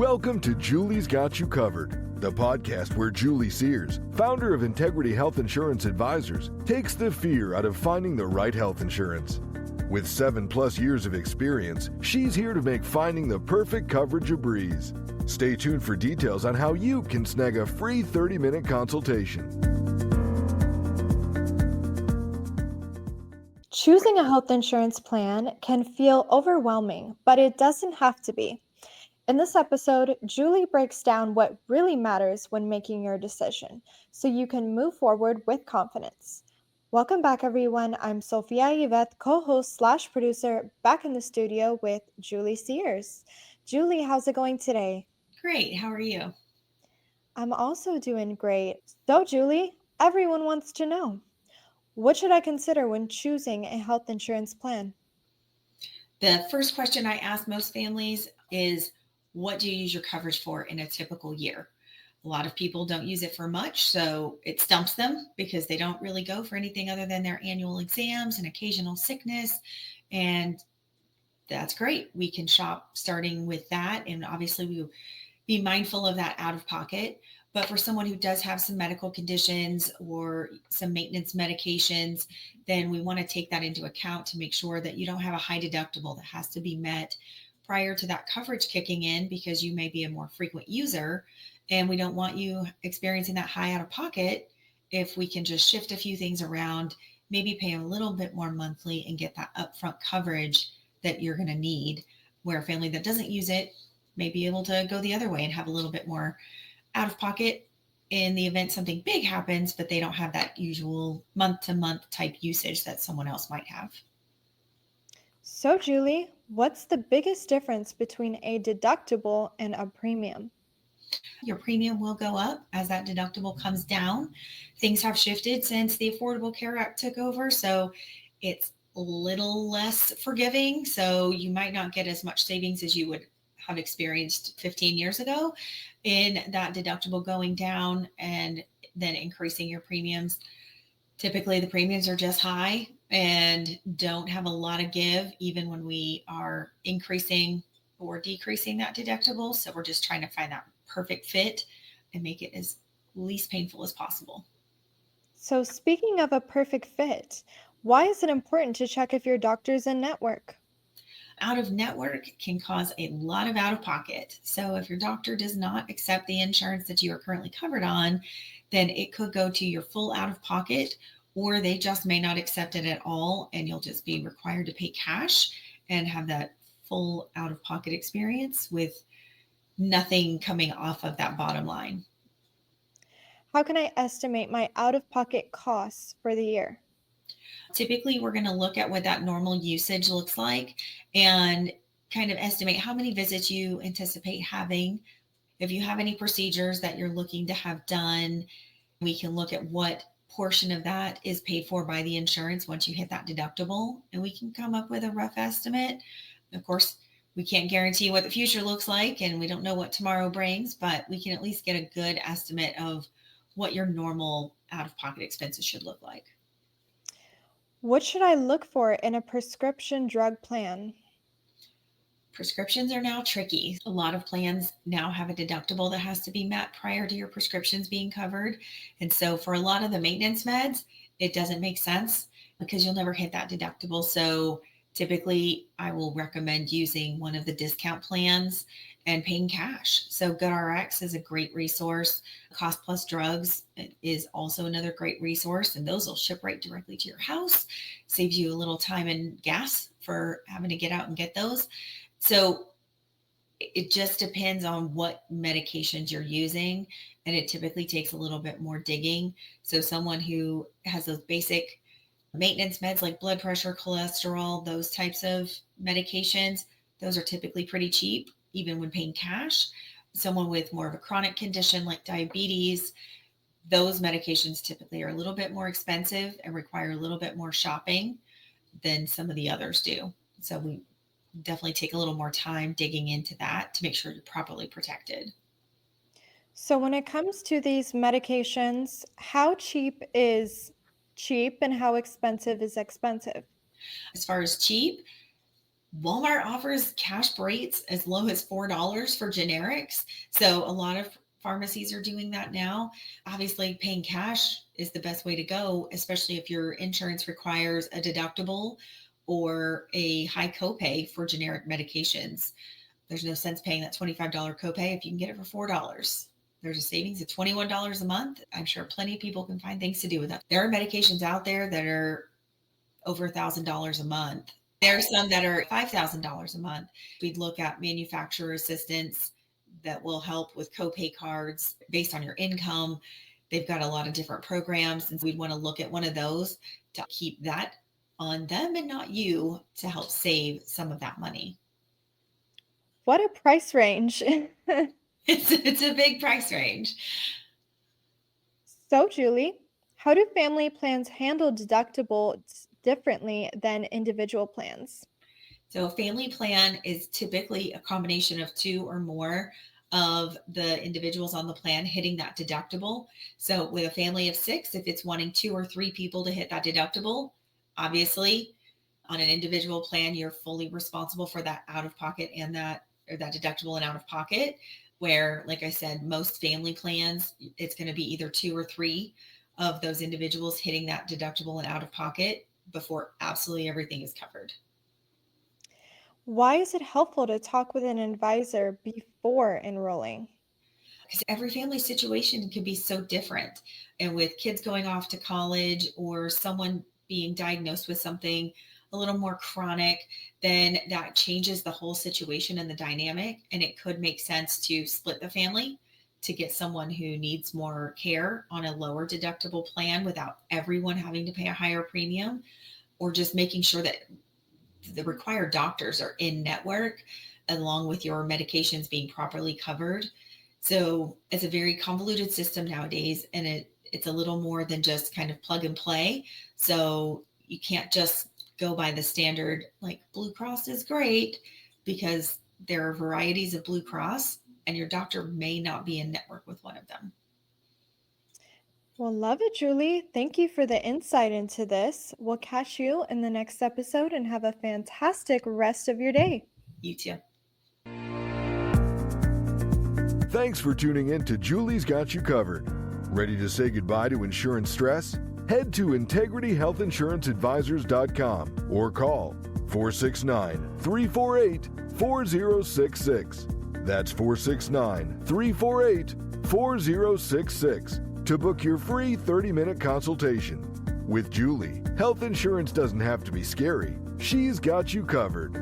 Welcome to Julie's Got You Covered, the podcast where Julie Sears, founder of Integrity Health Insurance Advisors, takes the fear out of finding the right health insurance. With 7+ years of experience, she's here to make finding the perfect coverage a breeze. Stay tuned for details on how you can snag a free 30-minute consultation. Choosing a health insurance plan can feel overwhelming, but it doesn't have to be. In this episode, Julie breaks down what really matters when making your decision, so you can move forward with confidence. Welcome back, everyone. I'm Sophia Yvette, co-host/producer, back in the studio with Julie Sears. Julie, how's it going today? Great. How are you? I'm also doing great. So, Julie, everyone wants to know, what should I consider when choosing a health insurance plan? The first question I ask most families is, what do you use your coverage for in a typical year? A lot of people don't use it for much, so it stumps them because they don't really go for anything other than their annual exams and occasional sickness. And that's great. We can shop starting with that. And obviously, we be mindful of that out of pocket. But for someone who does have some medical conditions or some maintenance medications, then we want to take that into account to make sure that you don't have a high deductible that has to be met prior to that coverage kicking in, because you may be a more frequent user and we don't want you experiencing that high out of pocket. If we can just shift a few things around, maybe pay a little bit more monthly and get that upfront coverage that you're going to need, where a family that doesn't use it may be able to go the other way and have a little bit more out of pocket in the event something big happens, but they don't have that usual month-to-month type usage that someone else might have. So, Julie, what's the biggest difference between a deductible and a premium? Your premium will go up as that deductible comes down. Things have shifted since the Affordable Care Act took over, so it's a little less forgiving. So you might not get as much savings as you would have experienced 15 years ago in that deductible going down and then increasing your premiums. Typically, the premiums are just high and don't have a lot of give, even when we are increasing or decreasing that deductible. So we're just trying to find that perfect fit and make it as least painful as possible. So, speaking of a perfect fit, why is it important to check if your doctor's in network? Out of network can cause a lot of out of pocket. So if your doctor does not accept the insurance that you are currently covered on, then it could go to your full out of pocket, or they just may not accept it at all. And you'll just be required to pay cash and have that full out of pocket experience with nothing coming off of that bottom line. How can I estimate my out of pocket costs for the year? Typically, we're going to look at what that normal usage looks like and kind of estimate how many visits you anticipate having. If you have any procedures that you're looking to have done, we can look at what portion of that is paid for by the insurance once you hit that deductible, and we can come up with a rough estimate. Of course, we can't guarantee what the future looks like, and we don't know what tomorrow brings, but we can at least get a good estimate of what your normal out-of-pocket expenses should look like. What should I look for in a prescription drug plan? Prescriptions are now tricky. A lot of plans now have a deductible that has to be met prior to your prescriptions being covered. And so for a lot of the maintenance meds, it doesn't make sense because you'll never hit that deductible. So typically, I will recommend using one of the discount plans and paying cash. So GoodRx is a great resource. Cost Plus Drugs is also another great resource, and those will ship right directly to your house. Saves you a little time and gas for having to get out and get those. So it just depends on what medications you're using, and it typically takes a little bit more digging. So someone who has those basic maintenance meds like blood pressure, cholesterol, those types of medications, those are typically pretty cheap, even when paying cash. Someone with more of a chronic condition like diabetes, those medications typically are a little bit more expensive and require a little bit more shopping than some of the others do. So we definitely take a little more time digging into that to make sure you're properly protected. So, when it comes to these medications, how cheap is cheap and how expensive is expensive? As far as cheap, Walmart offers cash rates as low as $4 for generics. So a lot of pharmacies are doing that now. Obviously, paying cash is the best way to go, especially if your insurance requires a deductible or a high copay for generic medications. There's no sense paying that $25 copay if you can get it for $4. There's a savings of $21 a month. I'm sure plenty of people can find things to do with that. There are medications out there that are over $1,000 a month. There are some that are $5,000 a month. We'd look at manufacturer assistance that will help with copay cards based on your income. They've got a lot of different programs, and we'd want to look at one of those to keep that on them and not you, to help save some of that money. What a price range. It's a big price range. So, Julie, how do family plans handle deductibles differently than individual plans? So a family plan is typically a combination of two or more of the individuals on the plan hitting that deductible. So with a family of 6, if it's wanting 2 or 3 people to hit that deductible, obviously on an individual plan, you're fully responsible for that out of pocket and that deductible and out of pocket. Where, like I said, most family plans, it's going to be either 2 or 3 of those individuals hitting that deductible and out of pocket before absolutely everything is covered. Why is it helpful to talk with an advisor before enrolling? Because every family situation can be so different. And with kids going off to college or someone being diagnosed with something a little more chronic, then that changes the whole situation and the dynamic. And it could make sense to split the family to get someone who needs more care on a lower deductible plan without everyone having to pay a higher premium, or just making sure that the required doctors are in network along with your medications being properly covered. So it's a very convoluted system nowadays, and it's a little more than just kind of plug and play. So you can't just go by the standard, like Blue Cross is great, because there are varieties of Blue Cross and your doctor may not be in network with one of them. Well, love it, Julie. Thank you for the insight into this. We'll catch you in the next episode and have a fantastic rest of your day. You too. Thanks for tuning in to Julie's Got You Covered. Ready to say goodbye to insurance stress? Head to integrityhealthinsuranceadvisors.com or call 469-348-4066. That's 469-348-4066 to book your free 30-minute consultation. With Julie, health insurance doesn't have to be scary. She's got you covered.